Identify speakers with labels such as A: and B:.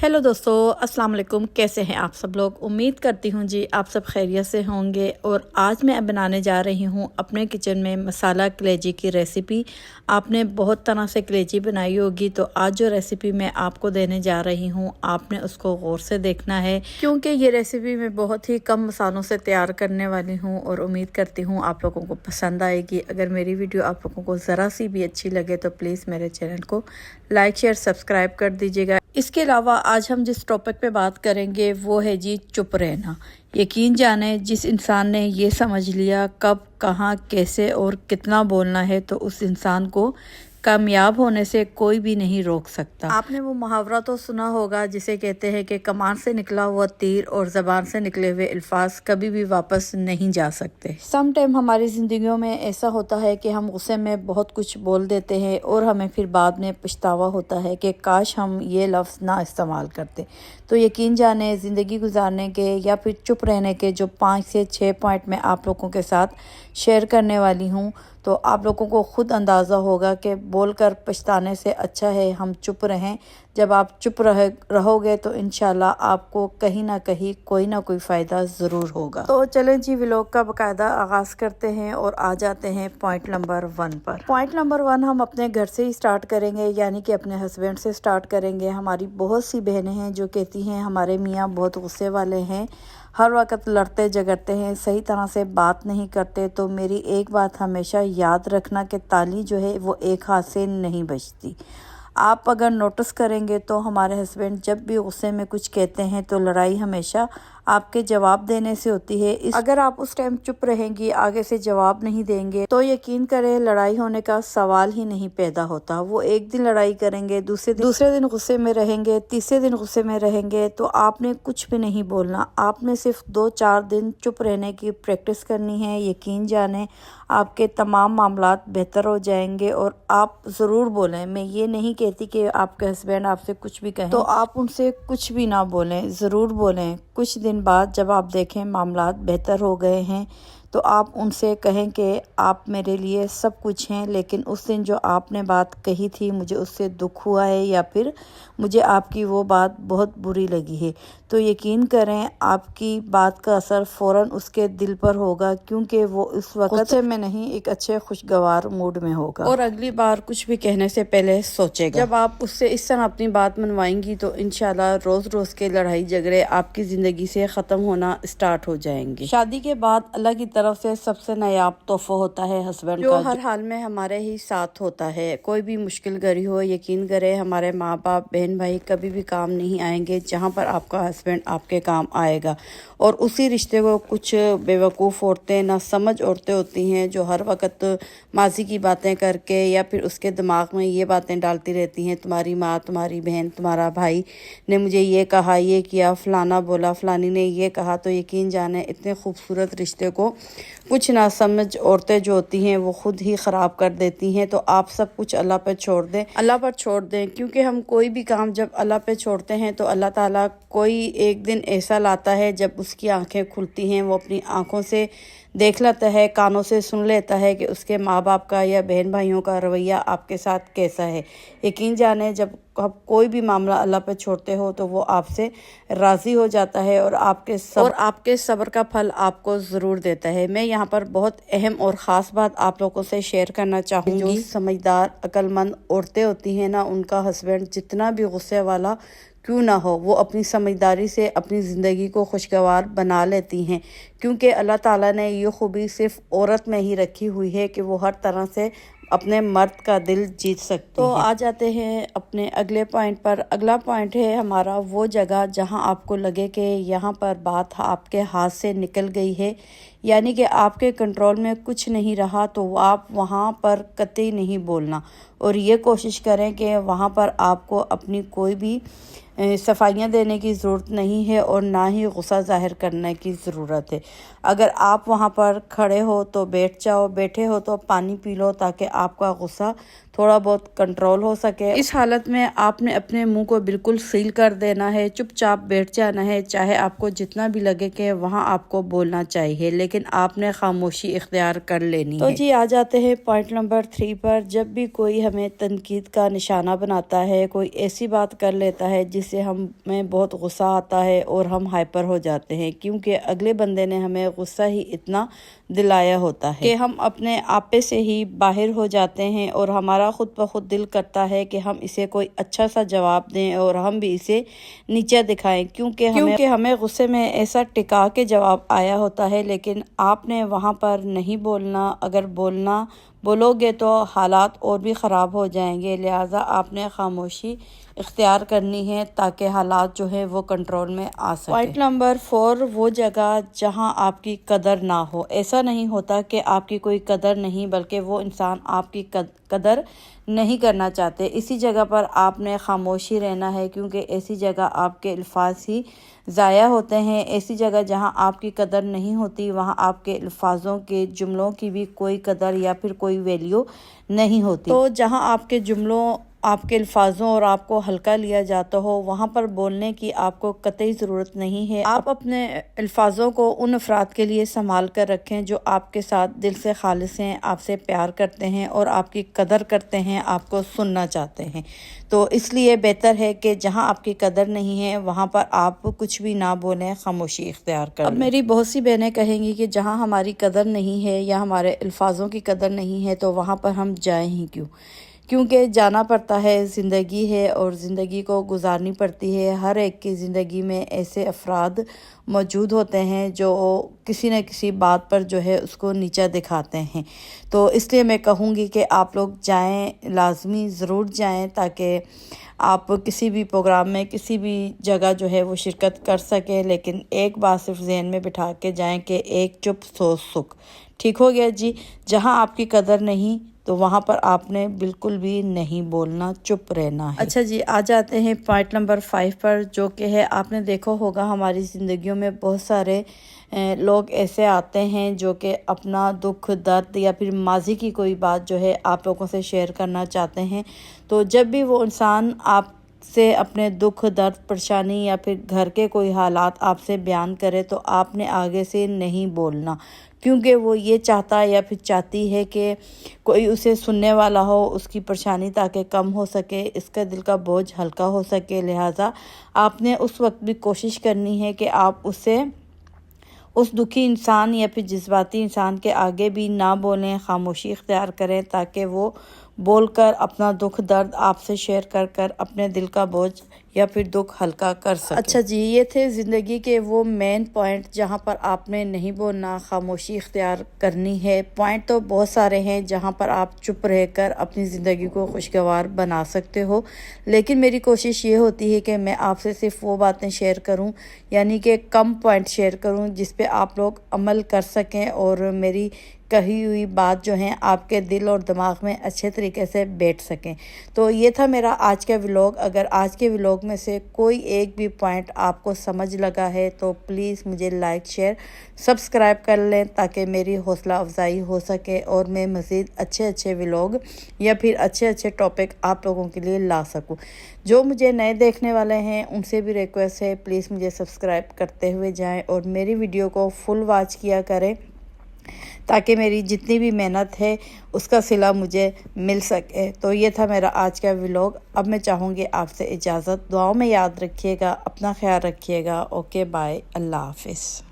A: Hello दोस्तों, अस्सलाम वालेकुम। कैसे हैं आप सब लोग? उम्मीद करती हूँ जी आप सब खैरियत से होंगे। और आज मैं बनाने जा रही हूँ अपने किचन में मसाला कलेजी की रेसिपी। आपने बहुत तरह से कलेजी बनाई होगी, तो आज जो रेसिपी मैं आपको देने जा रही हूँ आपने उसको गौर से देखना है, क्योंकि ये रेसिपी मैं बहुत ही कम मसालों से तैयार करने वाली हूँ और उम्मीद करती हूँ आप लोगों को पसंद आएगी। अगर मेरी वीडियो आप लोगों को ज़रा सी भी अच्छी लगे तो प्लीज़ मेरे चैनल को लाइक शेयर सब्सक्राइब कर दीजिएगा। इसके अलावा आज हम जिस टॉपिक पे बात करेंगे वो है जी चुप रहना। यकीन जाने जिस इंसान ने ये समझ लिया कब कहाँ कैसे और कितना बोलना है, तो उस इंसान को कामयाब होने से कोई भी नहीं रोक सकता। आपने वो मुहावरा तो सुना होगा जिसे कहते हैं कि कमान से निकला हुआ तीर और ज़बान से निकले हुए अल्फाज कभी भी वापस नहीं जा सकते। सम टाइम हमारी ज़िंदगियों में ऐसा होता है कि हम गुस्से में बहुत कुछ बोल देते हैं और हमें फिर बाद में पछतावा होता है कि काश हम ये लफ्ज़ ना इस्तेमाल करते। तो यकीन जाने ज़िंदगी गुजारने के या फिर चुप रहने के जो 5 से 6 पॉइंट मैं आप लोगों के साथ शेयर करने वाली हूँ, तो आप लोगों को ख़ुद अंदाज़ा होगा कि बोलकर पछताने से अच्छा है हम चुप रहें। जब आप चुप रहोगे तो इंशाल्लाह आपको कहीं ना कहीं कोई ना कोई फ़ायदा ज़रूर होगा। तो चलें जी व्लॉग का बाकायदा आगाज़ करते हैं और आ जाते हैं पॉइंट नंबर 1 पर। पॉइंट नंबर 1 हम अपने घर से ही स्टार्ट करेंगे, यानी कि अपने हस्बैंड से स्टार्ट करेंगे। हमारी बहुत सी बहनें हैं जो कहती हैं हमारे मियाँ बहुत गुस्से वाले हैं, हर वक्त लड़ते झगड़ते हैं, सही तरह से बात नहीं करते। तो मेरी एक बात हमेशा याद रखना कि ताली जो है वो एक हाथ से नहीं बजती। आप अगर नोटिस करेंगे तो हमारे हस्बैंड जब भी गुस्से में कुछ कहते हैं तो लड़ाई हमेशा आपके जवाब देने से होती है। अगर आप उस टाइम चुप रहेंगी, आगे से जवाब नहीं देंगे, तो यकीन करें लड़ाई होने का सवाल ही नहीं पैदा होता। वो एक दिन लड़ाई करेंगे, दूसरे दिन गुस्से में रहेंगे, तीसरे दिन गुस्से में रहेंगे। तो आपने कुछ भी नहीं बोलना, आपने सिर्फ 2-4 दिन चुप रहने की प्रैक्टिस करनी है। यकीन जाने आपके तमाम मामलात बेहतर हो जाएंगे। और आप ज़रूर बोलें, मैं ये नहीं कहती कि आपके हस्बैंड आपसे कुछ भी कहें तो आप उनसे कुछ भी ना बोलें, ज़रूर बोलें। कुछ दिन बाद जब आप देखें मामलात बेहतर हो गए हैं तो आप उनसे कहें कि आप मेरे लिए सब कुछ हैं, लेकिन उस दिन जो आपने बात कही थी मुझे उससे दुख हुआ है, या फिर मुझे आपकी वो बात बहुत बुरी लगी है। तो यकीन करें आपकी बात का असर फ़ौरन उसके दिल पर होगा, क्योंकि वो उस वक्त गुस्से में नहीं एक अच्छे खुशगवार मूड में होगा और अगली बार कुछ भी कहने से पहले सोचेगा। जब आप उससे इस तरह अपनी बात मनवाएंगी तो इंशाल्लाह रोज़ रोज़ के लड़ाई झगड़े आपकी ज़िंदगी से ख़त्म होना स्टार्ट हो जाएंगे। शादी के बाद अल्लाह की तरफ से सबसे नायाब तोहफा होता है हस्बैंड का, जो हर हाल में हमारे ही साथ होता है। कोई भी मुश्किल घड़ी हो, यकीन करें हमारे माँ बाप बहन भाई कभी भी काम नहीं आएंगे जहाँ पर आपका हस्बैंड आपके काम आएगा। और उसी रिश्ते को कुछ बेवकूफ़ औरतें ना समझ औरतें होती हैं जो हर वक्त माजी की बातें करके या फिर उसके दिमाग में ये बातें डालती रहती हैं, तुम्हारी माँ, तुम्हारी बहन, तुम्हारा भाई ने मुझे ये कहा, ये किया, फलाना बोला, फलानी ने ये कहा। तो यकीन जाने इतने खूबसूरत रिश्ते को कुछ ना समझ औरतें जो होती हैं वो खुद ही ख़राब कर देती हैं। तो आप सब कुछ अल्लाह पर छोड़ दें, अल्लाह पर छोड़ दें, क्योंकि हम कोई भी काम जब अल्लाह पे छोड़ते हैं तो अल्लाह ताला कोई एक दिन ऐसा लाता है जब उसकी आंखें खुलती हैं, वो अपनी आंखों से देख लेता है, कानों से सुन लेता है कि उसके माँ बाप का या बहन भाइयों का रवैया आपके साथ कैसा है। यकीन जाने जब आप कोई भी मामला अल्लाह पे छोड़ते हो तो वो आपसे राज़ी हो जाता है और आपके सब्र का फल आपको ज़रूर देता है। मैं यहाँ पर बहुत अहम और ख़ास बात आप लोगों से शेयर करना चाहूँगी। जो समझदार अक्लमंद औरतें होती हैं ना, उनका हस्बैंड जितना भी गुस्से वाला क्यों ना हो, वो अपनी समझदारी से अपनी ज़िंदगी को खुशगवार बना लेती हैं, क्योंकि अल्लाह ताला ने ये खूबी सिर्फ औरत में ही रखी हुई है कि वो हर तरह से अपने मर्द का दिल जीत सकती है। तो आ जाते हैं अपने अगले पॉइंट पर। अगला पॉइंट है हमारा वो जगह जहां आपको लगे कि यहाँ पर बात आपके हाथ से निकल गई है, यानी कि आपके कंट्रोल में कुछ नहीं रहा, तो आप वहाँ पर कतई नहीं बोलना। और ये कोशिश करें कि वहाँ पर आपको अपनी कोई भी सफाइयाँ देने की ज़रूरत नहीं है और ना ही गुस्सा ज़ाहिर करने की ज़रूरत है। अगर आप वहाँ पर खड़े हो तो बैठ जाओ, बैठे हो तो पानी पी लो, ताकि आपका गुस्सा تھوڑا بہت کنٹرول ہو سکے۔ اس حالت میں آپ نے اپنے منہ کو بالکل سیل کر دینا ہے، چپ چاپ بیٹھ جانا ہے، چاہے آپ کو جتنا بھی لگے کہ وہاں آپ کو بولنا چاہیے، لیکن آپ نے خاموشی اختیار کر لینی ہے۔ تو جی آ جاتے ہیں پوائنٹ نمبر 3 پر۔ جب بھی کوئی ہمیں تنقید کا نشانہ بناتا ہے، کوئی ایسی بات کر لیتا ہے جس سے ہمیں بہت غصہ آتا ہے اور ہم ہائپر ہو جاتے ہیں، کیونکہ اگلے بندے نے ہمیں غصہ ہی اتنا دلایا ہوتا ہے کہ ہم اپنے آپے سے ہی باہر ہو جاتے ہیں اور ہمارا خود بخود دل کرتا ہے کہ ہم اسے کوئی اچھا سا جواب دیں اور ہم بھی اسے نیچے دکھائیں، کیونکہ ہمیں غصے میں ایسا ٹکا کے جواب آیا ہوتا ہے۔ لیکن آپ نے وہاں پر نہیں بولنا، اگر بولو گے تو حالات اور بھی خراب ہو جائیں گے، لہٰذا آپ نے خاموشی اختیار کرنی ہے تاکہ حالات جو ہے وہ کنٹرول میں آ سکے۔ پوائنٹ نمبر 4، وہ جگہ جہاں آپ کی قدر نہ ہو۔ ایسا نہیں ہوتا کہ آپ کی کوئی قدر نہیں، بلکہ وہ انسان آپ کی قدر نہیں کرنا چاہتے۔ اسی جگہ پر آپ نے خاموشی رہنا ہے، کیونکہ ایسی جگہ آپ کے الفاظ ہی ضائع ہوتے ہیں۔ ایسی جگہ جہاں آپ کی قدر نہیں ہوتی، وہاں آپ کے الفاظوں کے جملوں کی بھی کوئی قدر یا پھر کوئی ویلیو نہیں ہوتی۔ تو جہاں آپ کے جملوں، آپ کے الفاظوں اور آپ کو ہلکا لیا جاتا ہو، وہاں پر بولنے کی آپ کو قطعی ضرورت نہیں ہے۔ آپ اپنے الفاظوں کو ان افراد کے لیے سنبھال کر رکھیں جو آپ کے ساتھ دل سے خالص ہیں، آپ سے پیار کرتے ہیں اور آپ کی قدر کرتے ہیں، آپ کو سننا چاہتے ہیں۔ تو اس لیے بہتر ہے کہ جہاں آپ کی قدر نہیں ہے وہاں پر آپ کچھ بھی نہ بولیں، خاموشی اختیار کریں۔ اب میری بہت سی بہنیں کہیں گی کہ جہاں ہماری قدر نہیں ہے یا ہمارے الفاظوں کی قدر نہیں ہے تو وہاں پر ہم جائیں ہی کیوں؟ کیونکہ جانا پڑتا ہے، زندگی ہے اور زندگی کو گزارنی پڑتی ہے۔ ہر ایک کی زندگی میں ایسے افراد موجود ہوتے ہیں جو کسی نہ کسی بات پر جو ہے اس کو نیچا دکھاتے ہیں۔ تو اس لیے میں کہوں گی کہ آپ لوگ جائیں، لازمی ضرور جائیں، تاکہ آپ کسی بھی پروگرام میں، کسی بھی جگہ جو ہے وہ شرکت کر سکیں، لیکن ایک بات صرف ذہن میں بٹھا کے جائیں کہ ایک چپ سو سکھ۔ ٹھیک ہو گیا جی؟ جہاں آپ کی قدر نہیں تو وہاں پر آپ نے بالکل بھی نہیں بولنا، چپ رہنا ہے۔ اچھا جی، آ جاتے ہیں پوائنٹ نمبر 5 پر، جو کہ ہے آپ نے دیکھا ہوگا ہماری زندگیوں میں بہت سارے لوگ ایسے آتے ہیں جو کہ اپنا دکھ درد یا پھر ماضی کی کوئی بات جو ہے آپ لوگوں سے شیئر کرنا چاہتے ہیں۔ تو جب بھی وہ انسان آپ سے اپنے دکھ درد، پریشانی یا پھر گھر کے کوئی حالات آپ سے بیان کرے تو آپ نے آگے سے نہیں بولنا، کیونکہ وہ یہ چاہتا یا پھر چاہتی ہے کہ کوئی اسے سننے والا ہو، اس کی پریشانی تاکہ کم ہو سکے، اس کا دل کا بوجھ ہلکا ہو سکے۔ لہٰذا آپ نے اس وقت بھی کوشش کرنی ہے کہ آپ اس دکھی انسان یا پھر جذباتی انسان کے آگے بھی نہ بولیں، خاموشی اختیار کریں، تاکہ وہ بول کر اپنا دکھ درد آپ سے شیئر کر اپنے دل کا بوجھ یا پھر دکھ ہلکا کر سکے۔ اچھا جی، یہ تھے زندگی کے وہ مین پوائنٹ جہاں پر آپ نے نہیں بولنا، خاموشی اختیار کرنی ہے۔ پوائنٹ تو بہت سارے ہیں جہاں پر آپ چپ رہ کر اپنی زندگی کو خوشگوار بنا سکتے ہو، لیکن میری کوشش یہ ہوتی ہے کہ میں آپ سے صرف وہ باتیں شیئر کروں، یعنی کہ کم پوائنٹ شیئر کروں جس پہ آپ لوگ عمل کر سکیں اور میری کہی ہوئی بات جو ہیں آپ کے دل اور دماغ میں اچھے طریقے سے بیٹھ سکیں۔ تو یہ تھا میرا آج کا ولاگ۔ اگر آج کے ولاگ میں سے کوئی ایک بھی پوائنٹ آپ کو سمجھ لگا ہے تو پلیز مجھے لائک، شیئر، سبسکرائب کر لیں، تاکہ میری حوصلہ افزائی ہو سکے اور میں مزید اچھے ولاگ یا پھر اچھے ٹاپک آپ لوگوں کے لیے لا سکوں۔ جو مجھے نئے دیکھنے والے ہیں ان سے بھی ریکویسٹ ہے، پلیز مجھے سبسکرائب کرتے ہوئے جائیں اور میری ویڈیو کو فل واچ کیا کریں، تاکہ میری جتنی بھی محنت ہے اس کا صلہ مجھے مل سکے۔ تو یہ تھا میرا آج کا ولاگ۔ اب میں چاہوں گی آپ سے اجازت، دعاؤں میں یاد رکھیے گا، اپنا خیال رکھیے گا۔ اوکے، بائے، اللہ حافظ۔